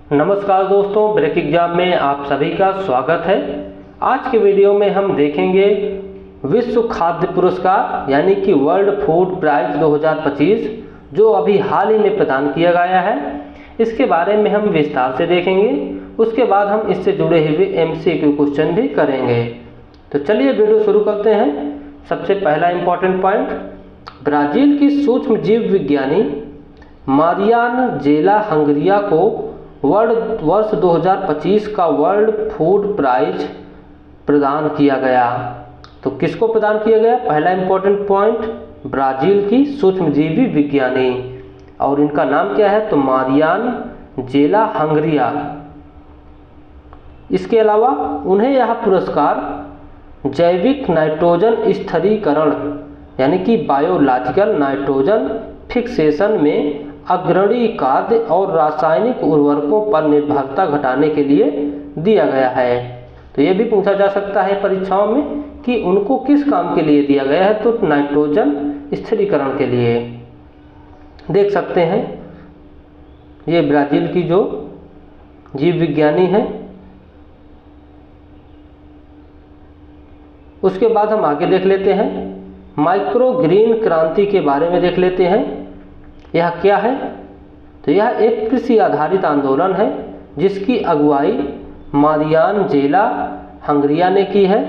नमस्कार दोस्तों, break exam में आप सभी का स्वागत है। आज के वीडियो में हम देखेंगे विश्व खाद्य पुरस्कार यानी कि वर्ल्ड फूड प्राइज 2025 जो अभी हाल ही में प्रदान किया गया है। इसके बारे में हम विस्तार से देखेंगे। उसके बाद हम इससे जुड़े हुए MCQ क्वेश्चन भी करेंगे। तो चलिए वीडियो शुरू करते हैं। सबसे पहला इम्पॉर्टेंट पॉइंट, ब्राज़ील की सूक्ष्म जीव विज्ञानी मारियान जेला हंगरिया को वर्ष 2025 का वर्ल्ड फूड प्राइज प्रदान किया गया। तो किसको प्रदान किया गया? पहला इंपॉर्टेंट पॉइंट, ब्राज़ील की सूक्ष्मजीवी विज्ञानी, और इनका नाम क्या है? तो मारियान जेला हंगरिया। इसके अलावा उन्हें यह पुरस्कार जैविक नाइट्रोजन स्थिरीकरण यानी कि बायोलॉजिकल नाइट्रोजन फिक्सेशन में अग्रणी खाद्य और रासायनिक उर्वरकों पर निर्भरता घटाने के लिए दिया गया है। तो ये भी पूछा जा सकता है परीक्षाओं में कि उनको किस काम के लिए दिया गया है? तो नाइट्रोजन स्थिरीकरण के लिए। देख सकते हैं ये ब्राज़ील की जो जीव विज्ञानी है। उसके बाद हम आगे देख लेते हैं, माइक्रो ग्रीन क्रांति के बारे में देख लेते हैं। यह क्या है? तो यह एक कृषि आधारित आंदोलन है जिसकी अगुवाई मारियान जेला हंगरिया ने की है।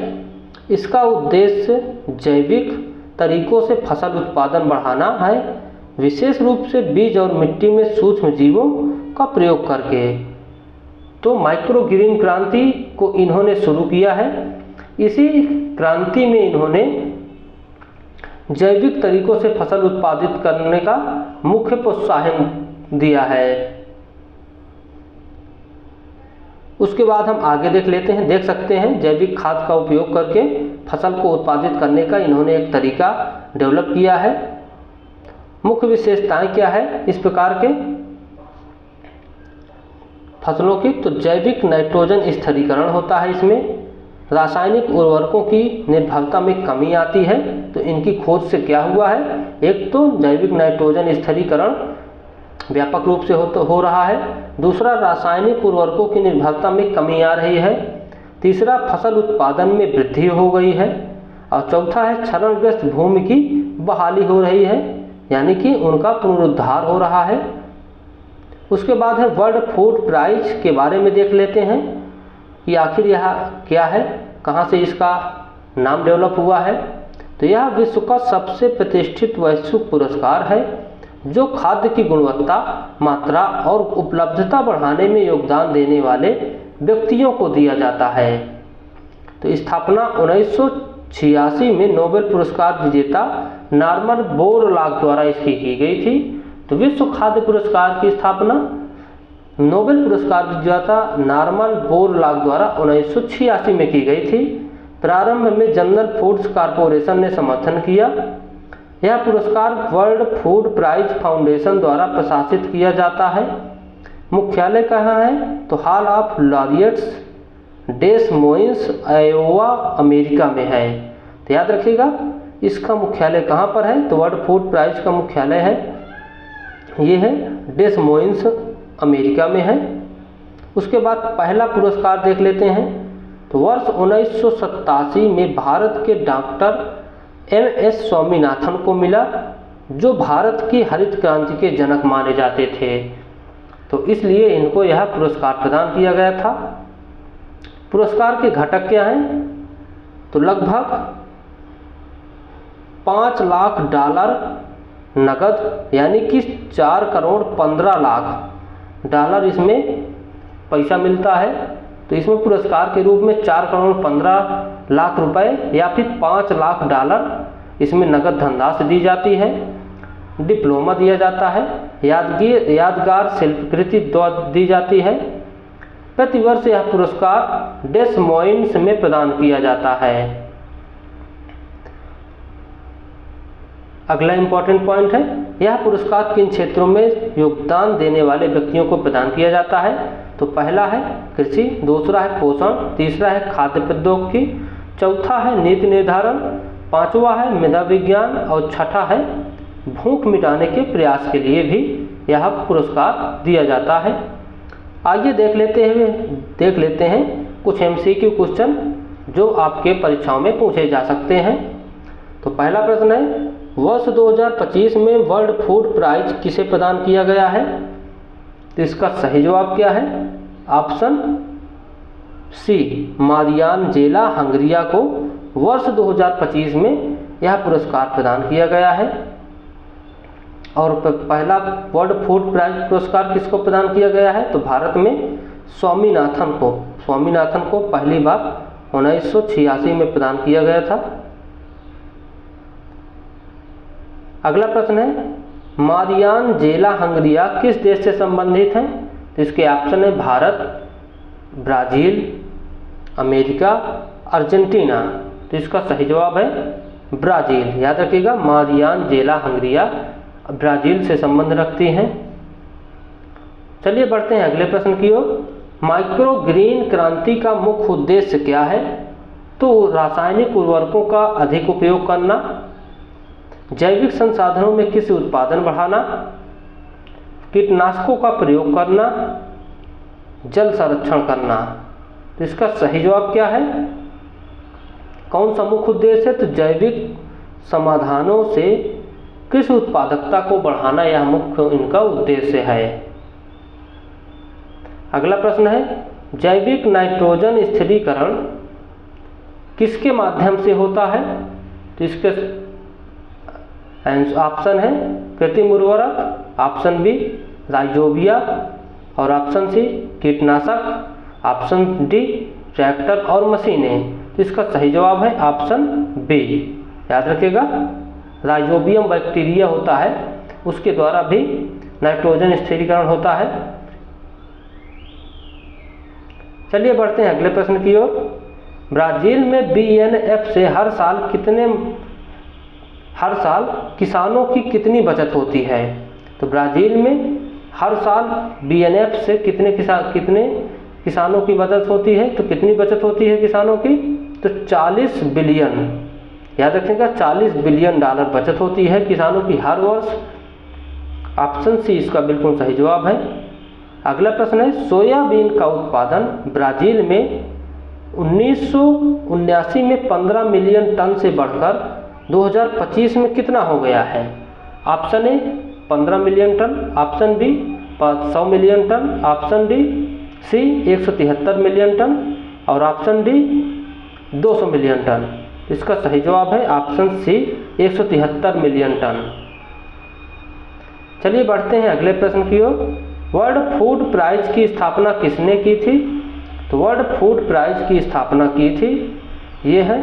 इसका उद्देश्य जैविक तरीकों से फसल उत्पादन बढ़ाना है, विशेष रूप से बीज और मिट्टी में सूक्ष्म जीवों का प्रयोग करके। तो माइक्रो ग्रीन क्रांति को इन्होंने शुरू किया है। इसी क्रांति में इन्होंने जैविक तरीकों से फसल उत्पादित करने का मुख्य प्रोत्साहन दिया है। उसके बाद हम आगे देख लेते हैं। देख सकते हैं जैविक खाद का उपयोग करके फसल को उत्पादित करने का इन्होंने एक तरीका डेवलप किया है। मुख्य विशेषताएं क्या है इस प्रकार के फसलों की? तो जैविक नाइट्रोजन स्थिरीकरण होता है इसमें, रासायनिक उर्वरकों की निर्भरता में कमी आती है। तो इनकी खोज से क्या हुआ है? एक तो जैविक नाइट्रोजन स्थिरीकरण व्यापक रूप से हो रहा है, दूसरा रासायनिक उर्वरकों की निर्भरता में कमी आ रही है, तीसरा फसल उत्पादन में वृद्धि हो गई है, और चौथा है क्षरणग्रस्त भूमि की बहाली हो रही है यानी कि उनका पुनरुद्धार हो रहा है। उसके बाद है वर्ल्ड फूड प्राइज के बारे में देख लेते हैं कि आखिर यह क्या है, कहाँ से इसका नाम डेवलप हुआ है। तो यह विश्व का सबसे प्रतिष्ठित वैश्विक पुरस्कार है जो खाद्य की गुणवत्ता, मात्रा और उपलब्धता बढ़ाने में योगदान देने वाले व्यक्तियों को दिया जाता है। तो स्थापना 1986 में नोबेल पुरस्कार विजेता नॉर्मन बोरलॉग द्वारा इसकी की गई थी। तो विश्व खाद्य पुरस्कार की स्थापना नोबेल पुरस्कार विजेता नॉर्मन बोरलॉग द्वारा 1986 में की गई थी। प्रारंभ में जनरल फूड्स कॉरपोरेशन ने समर्थन किया। यह पुरस्कार वर्ल्ड फूड प्राइज फाउंडेशन द्वारा प्रशासित किया जाता है। मुख्यालय कहाँ है? तो hall of laureates Des Moines, Iowa, America में है। तो याद रखिएगा इसका मुख्यालय कहाँ पर है? तो वर्ल्ड फूड प्राइज का मुख्यालय है ये है डेस मोइन्स, अमेरिका में है। उसके बाद पहला पुरस्कार देख लेते हैं। तो वर्ष 1987 में भारत के डॉक्टर MS स्वामीनाथन को मिला जो भारत की हरित क्रांति के जनक माने जाते थे। तो इसलिए इनको यह पुरस्कार प्रदान किया गया था। पुरस्कार के घटक क्या हैं? तो लगभग $5 लाख नगद यानी कि 4,15,00,000 डॉलर इसमें पैसा मिलता है। तो इसमें पुरस्कार के रूप में 4,15,00,000 रुपए या फिर $5 लाख इसमें नगद धनराशि दी जाती है। डिप्लोमा दिया जाता है, यादगार शिल्पकृति दी जाती है। प्रतिवर्ष यह पुरस्कार डेस मोइन्स में प्रदान किया जाता है। अगला इंपॉर्टेंट पॉइंट है, यह पुरस्कार किन क्षेत्रों में योगदान देने वाले व्यक्तियों को प्रदान किया जाता है? तो पहला है कृषि, दूसरा है पोषण, तीसरा है खाद्य प्रौद्योगिकी, चौथा है नीति निर्धारण, पांचवा है मृदा विज्ञान और छठा है भूख मिटाने के प्रयास के लिए भी यह पुरस्कार दिया जाता है। आइए देख लेते हैं कुछ MCQ क्वेश्चन जो आपके परीक्षाओं में पूछे जा सकते हैं। तो पहला प्रश्न है, वर्ष 2025 में वर्ल्ड फूड प्राइज किसे प्रदान किया गया है? तो इसका सही जवाब क्या है? ऑप्शन सी, मारियान जेला हंगरिया को वर्ष 2025 में यह पुरस्कार प्रदान किया गया है। और पहला वर्ल्ड फूड प्राइज पुरस्कार किसको प्रदान किया गया है? तो भारत में स्वामीनाथन को पहली बार 1986 में प्रदान किया गया था। अगला प्रश्न है, मारियान जेला हंगरिया किस देश से संबंधित है? तो इसके ऑप्शन है भारत, ब्राज़ील, अमेरिका, अर्जेंटीना। तो इसका सही जवाब है ब्राज़ील। याद रखिएगा, मारियान जेला हंगरिया ब्राज़ील से संबंध रखती हैं। चलिए बढ़ते हैं अगले प्रश्न की ओर। माइक्रो ग्रीन क्रांति का मुख्य उद्देश्य क्या है? तो रासायनिक उर्वरकों का अधिक उपयोग करना, जैविक संसाधनों में कृषि उत्पादन बढ़ाना, कीटनाशकों का प्रयोग करना, जल संरक्षण करना। तो इसका सही जवाब क्या है? कौन सा मुख्य उद्देश्य है? तो जैविक समाधानों से कृषि उत्पादकता को बढ़ाना, यह मुख्य इनका उद्देश्य है। अगला प्रश्न है, जैविक नाइट्रोजन स्थिरीकरण किसके माध्यम से होता है? तो इसके ऑप्शन है कृत्रिम उर्वरक, ऑप्शन बी राइजोबिया, और ऑप्शन सी कीटनाशक, ऑप्शन डी ट्रैक्टर और मशीनें। तो इसका सही जवाब है ऑप्शन बी। याद रखिएगा, राइजोबियम बैक्टीरिया होता है, उसके द्वारा भी नाइट्रोजन स्थिरीकरण होता है। चलिए बढ़ते हैं अगले प्रश्न की ओर। ब्राज़ील में BNF से हर साल किसानों की कितनी बचत होती है? तो ब्राज़ील में हर साल BNF से कितने किसानों की बचत होती है? तो कितनी बचत होती है किसानों की? तो 40 बिलियन। याद रखिएगा, $40 बिलियन बचत होती है किसानों की हर वर्ष। ऑप्शन सी इसका बिल्कुल सही जवाब है। अगला प्रश्न है, सोयाबीन का उत्पादन ब्राज़ील में 1979 में 15 मिलियन टन से बढ़कर 2025 में कितना हो गया है? Option A 15 million ton, option B 100 million ton, option D C 173 million ton, और ऑप्शन डी 200 मिलियन टन। इसका सही जवाब है ऑप्शन सी 173 मिलियन टन। चलिए बढ़ते हैं अगले प्रश्न की ओर। वर्ल्ड फूड प्राइज की स्थापना किसने की थी? तो वर्ल्ड फूड प्राइज की स्थापना की थी, ये है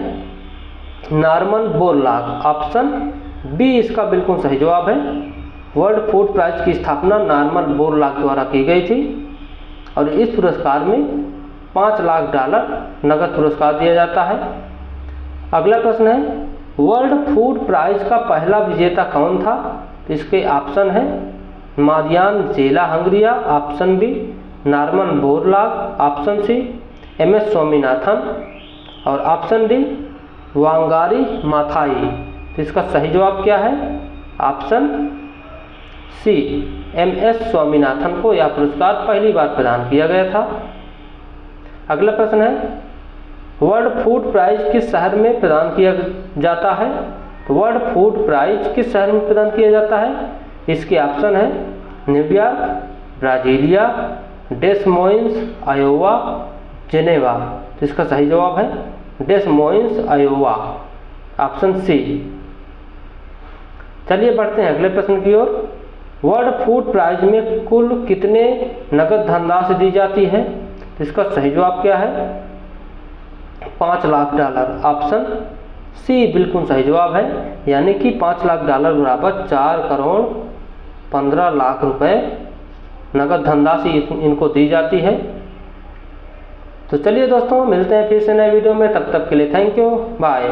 नॉर्मन बोरलॉग। ऑप्शन बी इसका बिल्कुल सही जवाब है। वर्ल्ड फूड प्राइज की स्थापना नॉर्मन बोरलॉग द्वारा की गई थी, और इस पुरस्कार में $5 लाख नगद पुरस्कार दिया जाता है। अगला प्रश्न है, वर्ल्ड फूड प्राइज का पहला विजेता कौन था? तो इसके ऑप्शन है मारियान जेला हंगरिया, option B Norman Borlaug, option C MS Swaminathan, और ऑप्शन डी वांगारी माथाई। तो इसका सही जवाब क्या है? ऑप्शन सी MS स्वामीनाथन को यह पुरस्कार पहली बार प्रदान किया गया था। अगला प्रश्न है, वर्ल्ड फूड प्राइज किस शहर में प्रदान किया जाता है? तो वर्ल्ड फूड प्राइज किस शहर में प्रदान किया जाता है? इसके ऑप्शन है न्यूयॉर्क, ब्राज़ीलिया, डेस मोइन्स, आयोवा, जेनेवा। तो इसका सही जवाब है डेस मोइन्स, आयोवा, ऑप्शन सी। चलिए बढ़ते हैं अगले प्रश्न की ओर। वर्ल्ड फूड प्राइज में कुल कितने नगद धनराशि दी जाती है? तो इसका सही जवाब क्या है? $5 लाख। ऑप्शन सी बिल्कुल सही जवाब है, यानी कि $5 लाख बराबर 4,15,00,000 रुपए नगद धनराशि इनको दी जाती है। तो चलिए दोस्तों, मिलते हैं फिर से नए वीडियो में, तब तक के लिए थैंक यू, बाय।